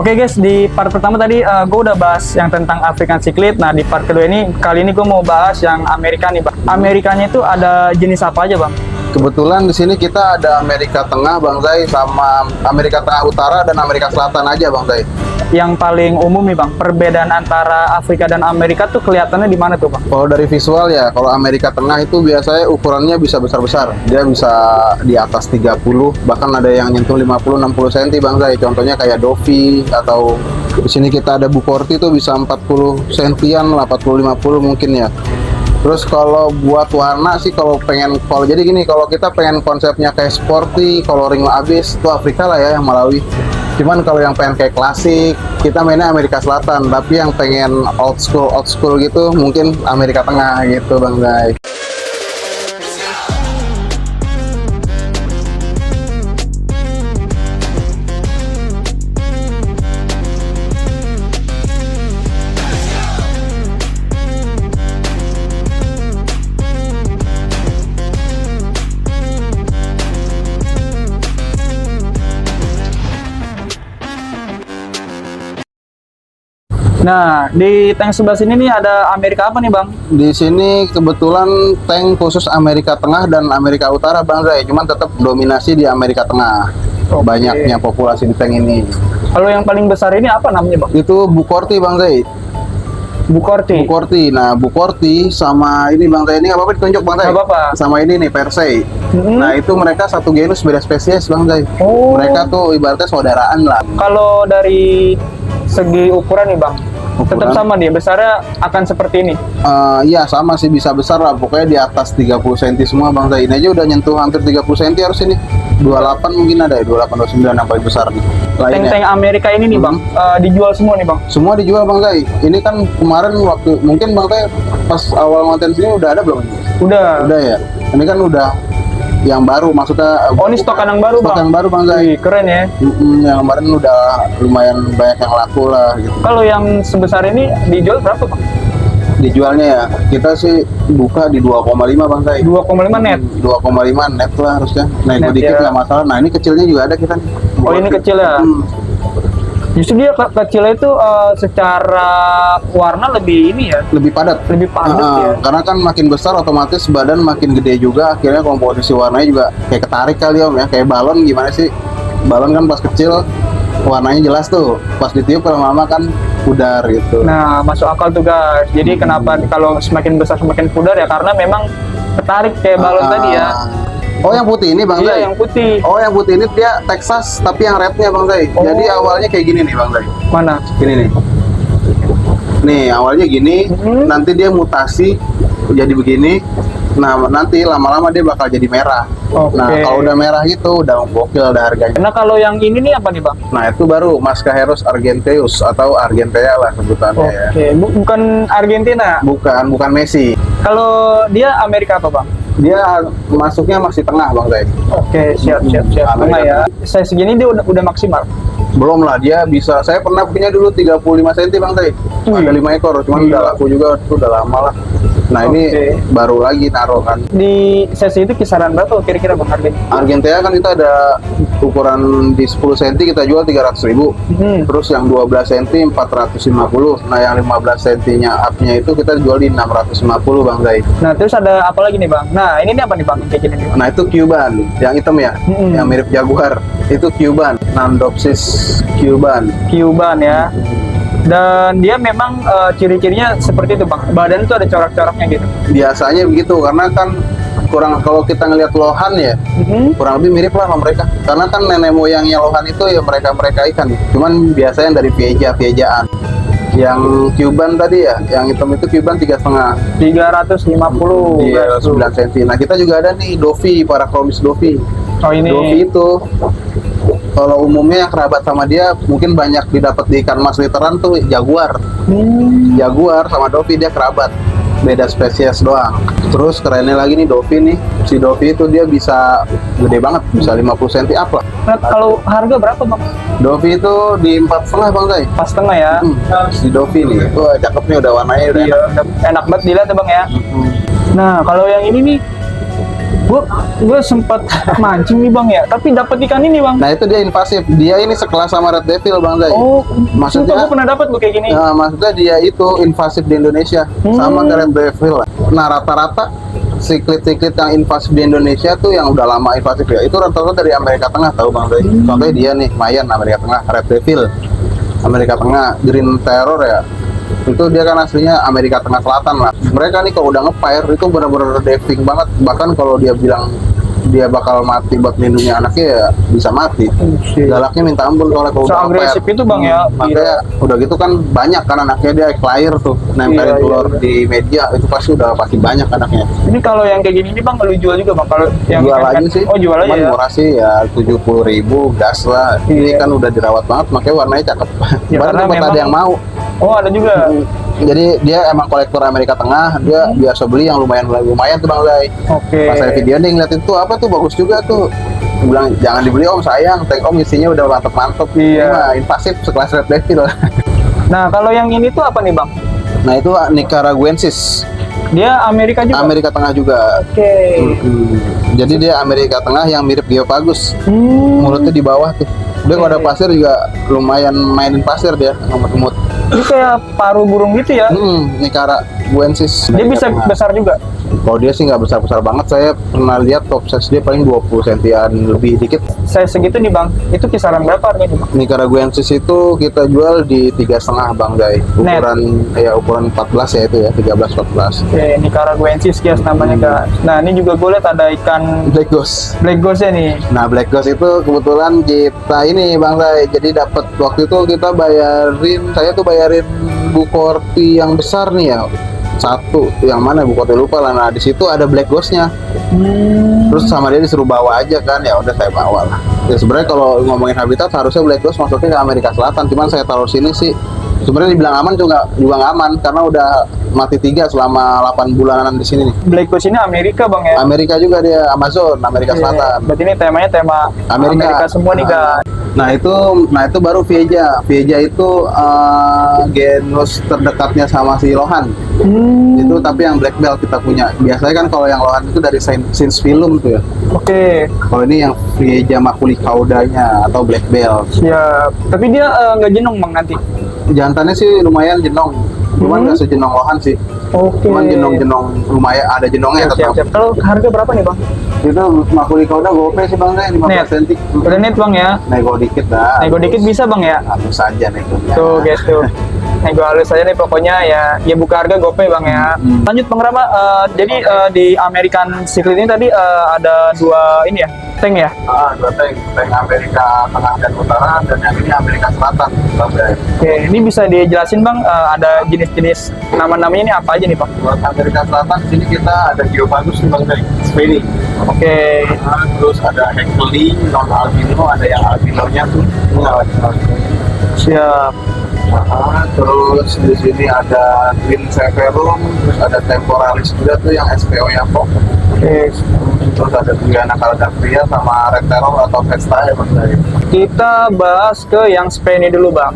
Oke guys, di part pertama tadi gue udah bahas yang tentang African Cichlid. Nah di part kedua ini, kali ini gue mau bahas yang Amerika nih bang. Amerikanya itu ada jenis apa aja bang? Kebetulan di sini kita ada Amerika Tengah Bang Zai, sama Amerika Tengah Utara dan Amerika Selatan aja Bang Zai. Yang paling umum nih bang, perbedaan antara Afrika dan Amerika tuh kelihatannya di mana tuh bang? Kalau dari visual ya, kalau Amerika Tengah itu biasanya ukurannya bisa besar-besar. Dia bisa di atas 30, bahkan ada yang nyentuh 50-60 cm Bang Zai. Contohnya kayak Dovi, atau di sini kita ada Bucorti tuh bisa 40 cm, 40-50 mungkin ya. Terus kalau buat warna sih, kalau jadi gini, kalau kita pengen konsepnya kayak sporty, coloring abis, itu Afrika lah ya, yang Malawi. Cuman kalau yang pengen kayak klasik, kita mainnya Amerika Selatan. Tapi yang pengen old school gitu, mungkin Amerika Tengah gitu Bang Zai. Nah di tank sebelah sini nih ada Amerika apa nih bang? Di sini kebetulan tank khusus Amerika Tengah dan Amerika Utara Bang Zai, cuman tetap dominasi di Amerika Tengah. Oke. Banyaknya populasi di tank ini. Kalau yang paling besar ini apa namanya bang? Itu Bucorti Bang Zai. Bucorti. Bucorti. Nah, Bucorti sama ini Bang Zai, ini nggak apa-apa ditunjuk Bang Zai. Nggak apa-apa. Sama ini nih Persei. Nah, itu mereka satu genus beda spesies Bang Zai. Oh. Mereka tuh ibaratnya saudaraan lah. Kalau dari segi ukuran nih bang, tetap Ukuran? sama nih, besarnya akan seperti ini. Iya sama sih, bisa besar lah. Pokoknya di atas 30 cm semua Bang Zai. Ini aja udah nyentuh hampir 30 cm harus ini. 28 mungkin ada ya, 28, 29 yang paling besar nih. Lainnya. Tank-tank Amerika ini nih bang, dijual semua nih bang. Semua dijual Bang Zai. Ini kan kemarin waktu mungkin Bang Zai pas awal konten sini udah ada belum? Udah. Udah ya. Ini kan udah yang baru, maksudnya. Oh ini stok yang baru stok bang. yang baru Bang Zai. Wih, keren ya. Yang kemarin udah lumayan banyak yang laku lah gitu. Kalau yang sebesar ini dijual berapa bang? Dijualnya ya, kita sih buka di 2,5 Bang Zai. 2,5 net. 2,5 net lah harusnya. Nego Net dikit ya. nggak masalah. Nah ini kecilnya juga ada kita nih. Oh ini kecil ya. Justru dia kecilnya itu secara warna lebih ini ya, Lebih padat. lebih padat ya. Karena kan makin besar otomatis badan makin gede juga, akhirnya komposisi warnanya juga kayak ketarik kali Om ya, kayak balon. Gimana sih, balon kan pas kecil warnanya jelas tuh, pas ditiup lama-lama kan pudar gitu. Nah masuk akal tuh guys. Jadi kenapa kalau semakin besar semakin pudar ya, karena memang ketarik kayak balon tadi ya. Oh yang putih ini Bang Zai? Iya yang putih. Oh yang putih ini dia Texas tapi yang rednya Bang Zai. Oh. Jadi awalnya kayak gini nih Bang Zai. Mana? Gini nih. Nih awalnya gini, nanti dia mutasi jadi begini. Nah nanti lama-lama dia bakal jadi merah. Oke. Nah kalau udah merah gitu udah gokil dah harganya. Nah kalau yang ini nih apa nih bang? Nah itu baru Mascareros argenteus atau Argentea lah sebutannya ya. Oke, bukan Argentina. Bukan Messi. Kalau dia Amerika apa bang? Dia masuknya masih tengah Bang Zai. Oke, siap. Tengah ya. Saya segini dia udah maksimal. Belum lah, dia bisa. Saya pernah punya dulu 35 cm Bang Zai. Ada 5 ekor, cuman udah laku juga, itu udah lama lah. Nah ini baru lagi naruh kan. Di sesi itu kisaran berapa kira-kira bang harganya? Argentea kan kita ada ukuran di 10 cm kita jual 300.000. Terus yang 12 cm 450. Nah yang 15 cm-nya up-nya itu kita jual di 650 Bang Zai. Nah terus ada apa lagi nih bang? Nah ini nih apa nih bang? Kayak gini nih. Nah itu Cuban, yang hitam ya, yang mirip Jaguar. Itu Cuban, Nandopsis Cuban. Cuban ya. Dan dia memang ciri-cirinya seperti itu bang. Badan tuh ada corak-coraknya gitu. Biasanya begitu, karena kan kalau kita ngelihat lohan ya, kurang lebih mirip lah sama mereka. Karena kan nenek moyangnya lohan itu ya mereka ikan. Cuman biasanya dari viejaan. Yang Cuban tadi ya, yang hitam itu Cuban 3,5. 350. Iya, 9 cm. Nah kita juga ada nih Dovi, Parachromis Dovi. Oh ini. Dovi itu kalau umumnya yang kerabat sama dia mungkin banyak didapat di ikan mas literan tuh Jaguar. Jaguar sama Dovi dia kerabat, beda spesies doang. Terus kerennya lagi nih Dovi nih, si Dovi itu dia bisa gede banget, bisa 50 cm up lah. Nah, kalau harga berapa bang? Dovi itu di 4,5 Bang Zai. Pas tengah ya. Si Dovi nih, itu cakep nih, udah warnanya udah Iya, enak banget dilihat ya bang ya. Nah kalau yang ini nih Gue sempat mancing nih bang ya, tapi dapat ikan ini bang. Nah itu dia invasif, dia ini sekelas sama Red Devil Bang Zai. Oh, maksudnya gue pernah dapat gue kayak gini. maksudnya dia itu invasif di Indonesia sama kayak Red Devil. Nah rata-rata siklit-siklit yang invasif di Indonesia tuh yang udah lama invasif ya, itu rata-rata dari Amerika Tengah tahu Bang Zai. Contohnya dia nih, Mayan Amerika Tengah, Red Devil Amerika Tengah, Green Terror ya, itu dia kan aslinya Amerika Tengah Selatan lah. Mereka nih kalau udah nge-fire itu benar-benar diving banget, bahkan kalau dia bilang dia bakal mati buat melindungi anaknya ya bisa mati. Galaknya minta ampun kalau agresif itu bang ya. Makanya udah gitu kan banyak kan anaknya, dia flyer tuh nempelin telur di media, itu pasti banyak anaknya. Ini kalau yang kayak gini nih bang, lu jual juga bang? Kalau yang jual aja sih. Oh jual aja ya. Murah sih ya, 70.000 gas lah. Ini kan udah dirawat banget, makanya warnanya cakep. Ya, karena memang ada yang mau. Oh ada juga. Jadi dia emang kolektor Amerika Tengah, dia biasa beli yang lumayan tuh Bang Zai. Oke. Pas saya video nih ngeliatin tuh apa tuh bagus juga tuh. Gue bilang jangan dibeli om, sayang. Tank om isinya udah mantep-mantep. Iya. Ini mah invasif sekelas Red Devil. Nah kalau yang ini tuh apa nih bang? Nah itu Nicaraguensis. Dia Amerika juga. Amerika Tengah juga. Oke. Jadi dia Amerika Tengah yang mirip Geopagus. Mulutnya di bawah tuh. Dia kalau ada pasir juga lumayan mainin pasir dia, ngemut-ngemut. Ini kayak paru burung gitu ya? Nicaraguensis. Dia bisa besar juga? Kalau dia sih nggak besar-besar banget, saya pernah lihat top size dia paling 20 sentian lebih dikit. Size segitu nih bang, itu kisaran berapa harganya bang? Nicaraguensis itu kita jual di 3,5 Bang Zai. Ukuran 14 ya itu ya, 13-14. Oke, Nicaraguensis guys namanya guys. Nah ini juga gue lihat ada ikan Black Ghost. Black Ghost ya nih. Nah Black Ghost itu kebetulan kita ini Bang Zai, jadi dapat waktu itu kita saya tuh bayarin Bukorti yang besar nih ya. Satu yang mana Bukorti lupa lah. Nah di situ ada Black Ghost-nya. Terus sama dia disuruh bawa aja kan, ya udah saya bawa lah. Ya sebenarnya kalau ngomongin habitat harusnya Black Ghost masuknya ke Amerika Selatan, cuman saya taruh sini sih sebenarnya dibilang aman juga nggak aman karena udah mati 3 selama 8 bulanan di sini nih. Black Ghost ini Amerika bang ya? Amerika juga dia, Amazon, Amerika Selatan. Berarti ini temanya tema Amerika semua nih guys. Nah itu baru Vieja. Vieja itu genus terdekatnya sama si Lohan. Itu tapi yang black belt kita punya. Biasanya kan kalau yang Lohan itu dari Since Film tuh ya. Oke. Kalau ini yang Vieja maculicaudanya atau black belt. Siap. Tapi dia nggak jenong bang nanti? Jantannya sih lumayan jenong. Cuman nggak sejenong Lohan sih. Oke. Cuman jenong lumayan, ada jenongnya tetap. Siap. Kalau harga berapa nih bang? Itu maculicauda gope sih bang, 15 cm. Udah net bang ya? Nego dikit dah. Nego dikit bisa bang ya? Halus aja negonya. Tuh guys tuh. Nego halus aja nih pokoknya ya buka harga gope bang ya. Lanjut bang Rama, jadi di American Secret ini tadi ada 2 ini ya, tank ya? 2 tank Amerika Tengah dan Utara, dan yang ini Amerika Selatan. Oke, ini bisa dijelasin bang, ada jenis-jenis nama-namanya ini apa aja nih bang? Buat Amerika Selatan sini kita ada Geopagus nih bang, Speni. Oke. Terus ada Heckley, non albino, ada yang albinonya tuh. Siap. Terus di sini ada Green Severum, terus ada Temporalis juga tuh yang SPO yang pop. Oke. Terus ada Guyana Calcapria sama Red Terror atau Vesta ya bang. Kita bahas ke yang Speni dulu bang.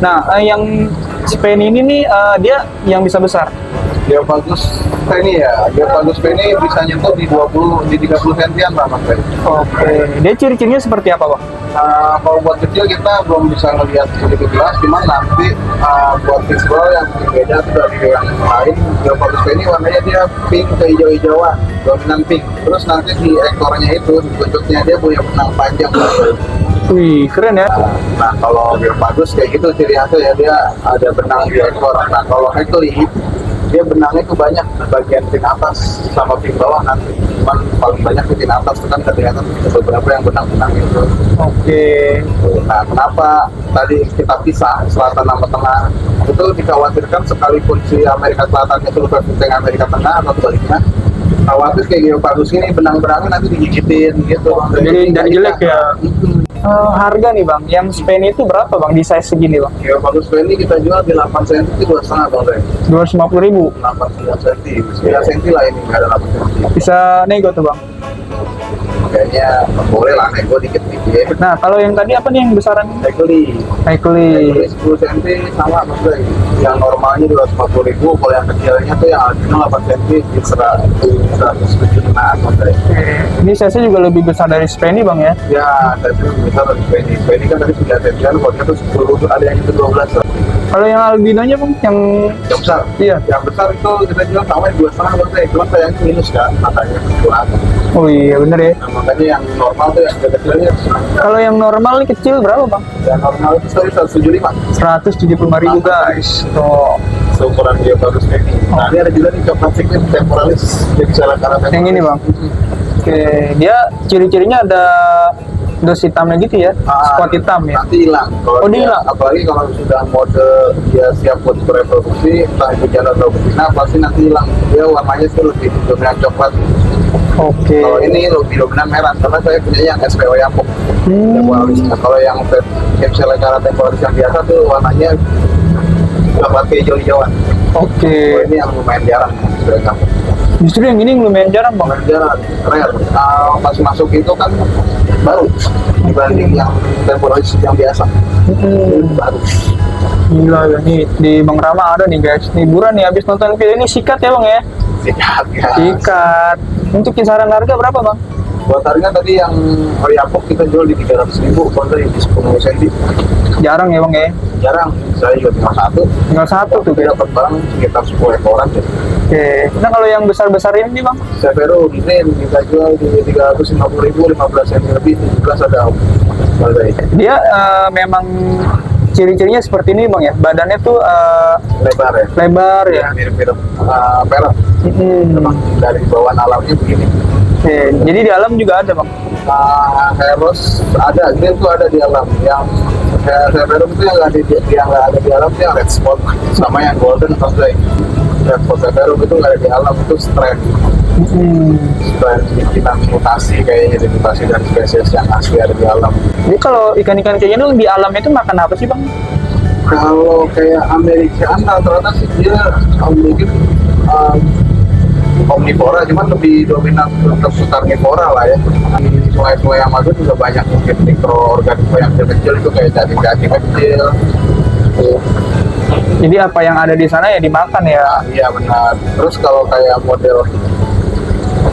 Nah, yang Speni ini nih dia yang bisa besar. Geopagus Speni ya, Geopagus Speni bisa nyentuh di 30 sentian lah mas. Oke. Dia ciri-cirinya seperti apa bang? Kalau buat kecil kita belum bisa ngelihat sedikit jelas, cuman nanti buat visual yang berbeda tuh dari yang lain. Geopagus Speni warnanya dia pink ke hijau-hijauan, dominan pink. Terus nanti di ekornya itu, di buntutnya dia punya benang panjang. Wih, keren ya. Nah kalau Geopagus kayak gitu ciri khasnya ya, dia ada benang di ekor. Nah kalau Heckley dia benangnya tuh banyak di bagian pin atas sama pin bawah nanti, cuman paling banyak di pin atas itu kan kelihatan beberapa yang benang-benang itu. Oke. Nah kenapa tadi kita pisah selatan sama tengah, itu dikhawatirkan sekalipun si Amerika Selatan itu lebih penting Amerika Tengah atau sebaliknya, khawatir kayak Geopagus ini benang-benangnya nanti digigitin gitu. Jadi jelek ya. Harga nih bang, yang Speni itu berapa bang di size segini bang? Geopagus Speni kita jual di 8 cm itu 2,5 bang. 250.000. 8 cm, 9 cm lah ini, nggak ada 8 cm. Bisa nego tuh bang? kayaknya boleh lah nego dikit-dikit. Nah, kalau yang tadi apa nih yang besaran? Cycling Cycling. 10 cm sama Mas Bray. Yang normalnya 250.000, kalau yang kecilnya tuh yang albino 8 cm di 175 Mas Bray. Ini size juga lebih besar dari Spenny bang ya? Ya, tapi bisa dari Spenny. Spenny kan tadi 9 cm, kalau dia tuh 10, ada yang itu 12 lah. Kalau yang albinonya bang, yang Yang besar? Iya. Yang besar itu kita jual sama 2,5 Mas Bray. Cuma sayangnya minus kan, makanya kurang. oh iya bener ya. Nah, makanya yang normal tuh yang kecilnya. Kalau yang normal nih kecil berapa bang? Yang normal itu tadi 175. 175.000 guys. Tuh. Seukuran dia bagus kayak gini. Nah, ini ada juga nih coklat sikit temporalis, jadi salah karena Yang ini bang. Oke, dia ciri-cirinya ada dos hitamnya gitu ya, spot hitam ya. Nanti hilang. Kalau Oh, dia hilang? apalagi kalau sudah mode dia siap buat bereproduksi, entah itu jantan atau betina, pasti nanti hilang. Dia warnanya sih lebih dominan coklat. Oke. Kalau ini lebih dominan merah, karena saya punya yang SPO Yapok. Temporalis. Nah, kalau yang misalnya cara temporalis yang biasa tuh warnanya coklat hijau-hijauan. Oke. Kalau ini yang lumayan jarang. Justru yang ini lumayan jarang bang. Jarang, rare. Pas masuk itu kan baru dibanding yang temporalis yang biasa. Baru. Gila ya, nih di Bang Rama ada nih guys. Nih buruan nih habis nonton video ini sikat ya bang ya. Sikat ya. Sikat. Untuk kisaran harga berapa bang? Buat harga tadi yang Yapok kita jual di 300.000, kalau dari 10 cm. Jarang ya bang ya. Jarang, saya juga tinggal satu. Tinggal satu tuh Tapi guys. dapat barang sekitar 10 ekoran ya. Oke. Nah kalau yang besar-besar ini nih bang? Severo Green kita jual di 350.000, 15 cm lebih, 17 ada. Dia memang ciri-cirinya seperti ini bang ya. Badannya tuh Lebar ya. lebar ya. Mirip-mirip perak. Memang dari bawaan alamnya begini. Oke. Jadi di alam juga ada bang. Heros ada, green tuh ada di alam. Yang Severo itu yang nggak ada di alam itu yang red spot, sama yang golden maksudnya. Red spot Severo itu nggak ada di alam, itu strain bikinan mutasi, kayaknya jadi mutasi dari spesies yang asli ada di alam. Jadi kalau ikan-ikan kayak gini di alam itu makan apa sih bang? Kalau kayak Amerikaan rata-rata sih dia mungkin omnivora, cuman lebih dominan untuk karnivora lah ya. Di sungai-sungai Amazon juga banyak mungkin mikroorganisme yang kecil itu kayak cacing-cacing kecil. Jadi apa yang ada di sana ya dimakan ya? Iya benar. Terus kalau kayak model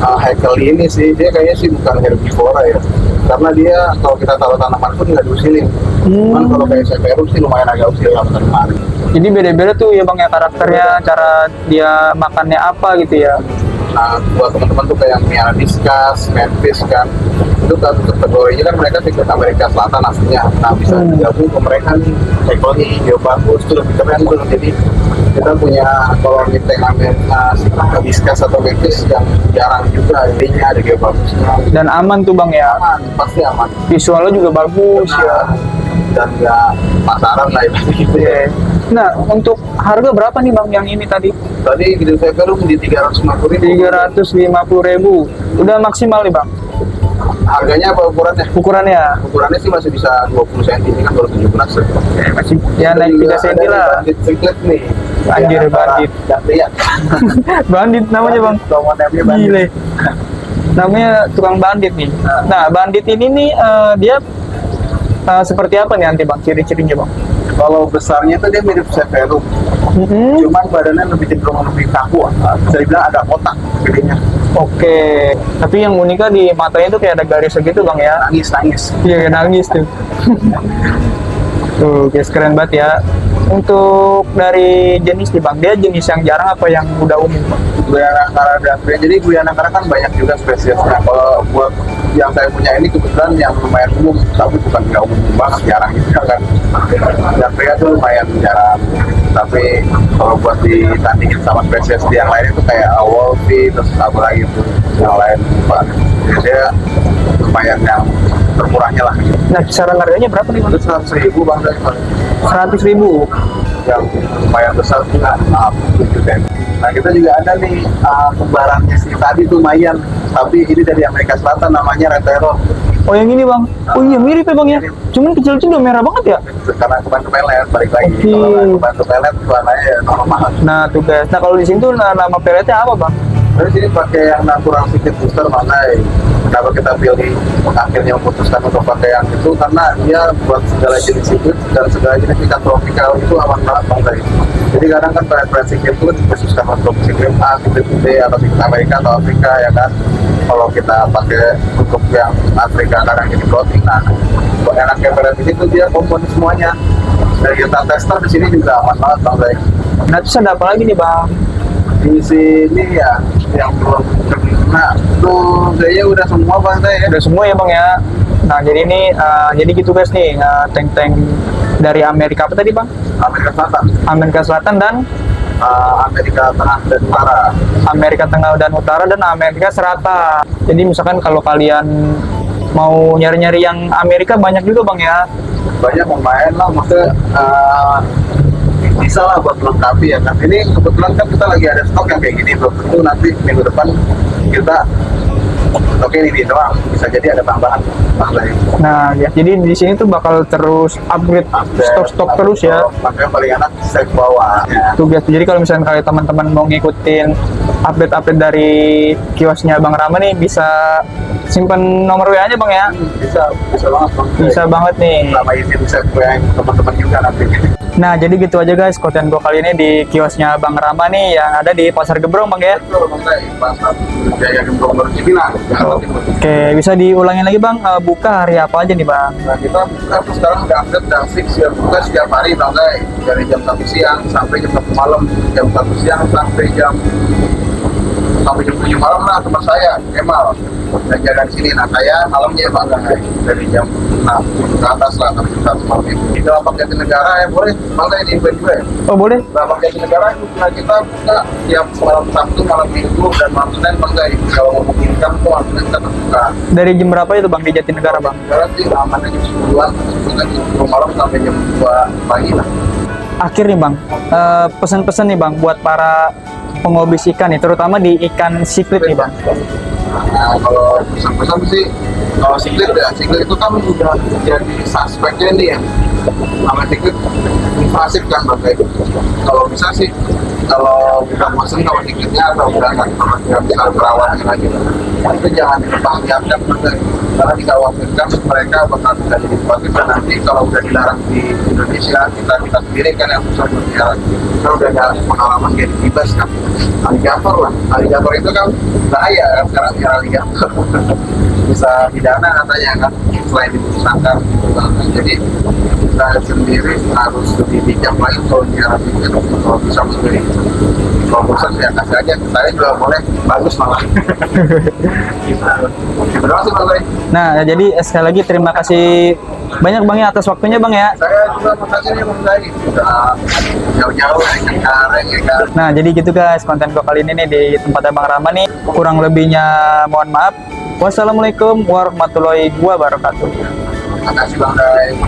Haeckel ini sih, dia kayaknya sih bukan herbivora ya. Karena dia kalau kita taruh tanaman pun nggak diusilin. Cuman kalau kayak Severus sih lumayan agak usil lah teman. Jadi beda-beda tuh ya bang ya karakternya, cara dia makannya apa gitu ya. Nah, buat teman-teman tuh kayak Miara Discus, Memphis kan, itu kan kategorinya kan mereka ikut Amerika Selatan aslinya. Nah, bisa digabung ke mereka nih, Haeckel Geopargus itu lebih keren tuh. Jadi kita punya koloni tank Amerika Discus atau Memphis yang jarang juga, intinya ada Geopardusnya. Dan aman tuh bang ya. Aman, pasti aman. Visualnya juga bagus ya. Dan nggak pasaran lah gitu ya. Nah untuk harga berapa nih bang yang ini tadi? Tadi gitu saya baru di 350.000. 350.000. Udah maksimal nih bang. Harganya apa ukurannya? Ukurannya? Ukurannya sih masih bisa 20 cm, ini kan baru 17 ya. Masih ya naik 3 cm lah. Bandit Secret nih. Anjir, Ya, bandit. Gak lihat. Bandit namanya bang. Gile. Namanya tukang bandit nih. Nah bandit ini nih dia seperti apa nih nanti bang ciri-cirinya bang? Kalau besarnya tuh dia mirip Severo, cuman badannya lebih cenderung lebih kaku. Bisa dibilang ada kotak gedenya. Oke, tapi yang uniknya di matanya itu kayak ada garis segitu bang ya? Nangis. Iya kayak nangis tuh. Tuh guys keren banget ya. Untuk dari jenis nih bang, dia jenis yang jarang apa yang udah umum bang? Guyana Angkara dan jadi Guyana Angkara kan banyak juga spesiesnya. Kalau buat yang saya punya ini kebetulan yang lumayan umum, tapi bukan nggak umum banget, jarang juga kan. Dan pria tuh lumayan jarang. Tapi kalau buat ditandingin sama spesies yang lain itu kayak Wolfie, terus apa lagi tuh yang lain, Pak. Dia lumayan yang termurahnya lah. Nah kisaran harganya berapa nih bang? Itu 100.000 bang, 100.000. yang lumayan besar juga 7 cm. Nah kita juga ada nih kembarannya si tadi tuh Mayan, tapi ini dari Amerika Selatan namanya Red Terror. Oh yang ini bang? Oh iya mirip ya bang ya? Cuman kecil-kecil udah merah banget ya? Karena kebantu pelet balik lagi. Oke. Kalau nggak kebantu pelet warnanya normal. Nah tuh guys, nah kalau di sini tuh nama peletnya apa bang? Dari sini pakai yang natural sedikit booster mana? Kenapa kita pilih akhirnya memutuskan untuk pakai yang itu karena dia buat segala jenis siklus dan segala jenis ikan tropikal itu aman banget Bang Zai. Jadi kadang kan preferensi siklus itu dikhususkan untuk siklus A, siklus B atau siklus Amerika atau Afrika ya kan. Kalau kita pakai untuk yang Afrika kadang jadi floating, nah buat enaknya pada ini tuh dia komponen semuanya. Dari kita tester di sini juga aman banget Bang Zai. Nah terus ada apa lagi nih bang? Di sini ya yang belum kena tuh kayaknya udah semua Bang Zai ya. Udah semua ya bang ya. Nah jadi ini jadi gitu guys nih tank-tank dari Amerika apa tadi bang? Amerika Selatan, Amerika Selatan dan Amerika Tengah dan Utara. Amerika Tengah dan Utara dan Amerika Selatan. Jadi misalkan kalau kalian mau nyari-nyari yang Amerika banyak juga bang ya. Banyak pemain lah, maksudnya bisa lah buat melengkapi ya kan. Ini kebetulan kan kita lagi ada stok yang kayak gini, belum tentu nanti minggu depan kita stoknya ini doang, bisa jadi ada tambahan lagi. Nah ya jadi di sini tuh bakal terus upgrade stok-stok terus ya. Makanya paling enak saya bawa ya. Tuh guys, jadi kalau misalnya kalian teman-teman mau ngikutin update-update dari kiosnya Bang Rama nih, bisa simpen nomor WA-nya Bang ya. Bisa banget Bang. Bisa banget nih. Sama izin bisa gue teman-teman juga nanti. Nah, jadi gitu aja guys konten gue kali ini di kiosnya Bang Rama nih yang ada di Pasar Gebrong Bang ya. Betul Bang Zai, Pasar Jaya Gembong Cipinang. Oke, bisa diulangin lagi Bang, buka hari apa aja nih Bang? Nah kita buka tuh sekarang udah update dan fix ya, buka setiap hari Bang Zai, dari jam 1 siang sampai jam 1 malam, jam 1 siang sampai jam 7 malam lah tempat saya Kemal dan jaga di sini. Nah saya malamnya Bang Zai dari jam 6 ke atas lah sampai jam 1 malam. Di Lapak Jatinegara ya boleh Bang Zai di juga ya. Oh boleh? Lapak Jatinegara itu kita buka tiap malam Sabtu, malam Minggu dan malam Senin Bang Zai. Kalau mau memungkinkan tuh malam Senin kita terbuka. Dari jam berapa itu Bang di Jatinegara Bang? Sekarang sih amannya jam 10-an, lagi 10 malam sampai jam 2 pagi lah. Akhir nih Bang, pesan-pesan nih Bang buat para penghobi ikan nih, terutama di ikan siklit nih Bang. Nah, kalau pesan-pesan sih, kalau siklit ya, siklit itu kan udah jadi suspeknya nih ya. Sama siklit invasif kan Bang. Kalau bisa sih, kalau udah bosan kalau siklitnya atau udah nggak bisa perawatnya lagi, itu jangan diperpanjangkan karena dikhawatirkan mereka bakal bisa jadi invasif dan nanti kalau udah dilarang di Indonesia kita sendiri kan yang bisa berjalan. Kita udah ada pengalaman kayak di Tibas kan, aligator lah. Aligator itu kan bahaya kan sekarang ya aligator. Bisa pidana katanya kan selain ditersangka. Jadi kita sendiri harus lebih bijak lagi kalau nyara pikir kalau bisa sendiri. Kalau bosan ya kasih aja, saya juga boleh, bagus malah. Terima kasih Bang Zai. Nah, jadi sekali lagi terima kasih banyak Bang ya atas waktunya Bang ya. Saya juga makasih nih Bang Zai, udah jauh-jauh dari Cengkareng ya kan. Nah, jadi gitu guys konten gue kali ini nih di tempatnya Bang Rama nih. Kurang lebihnya mohon maaf. Wassalamualaikum warahmatullahi wabarakatuh. Makasih Bang Zai.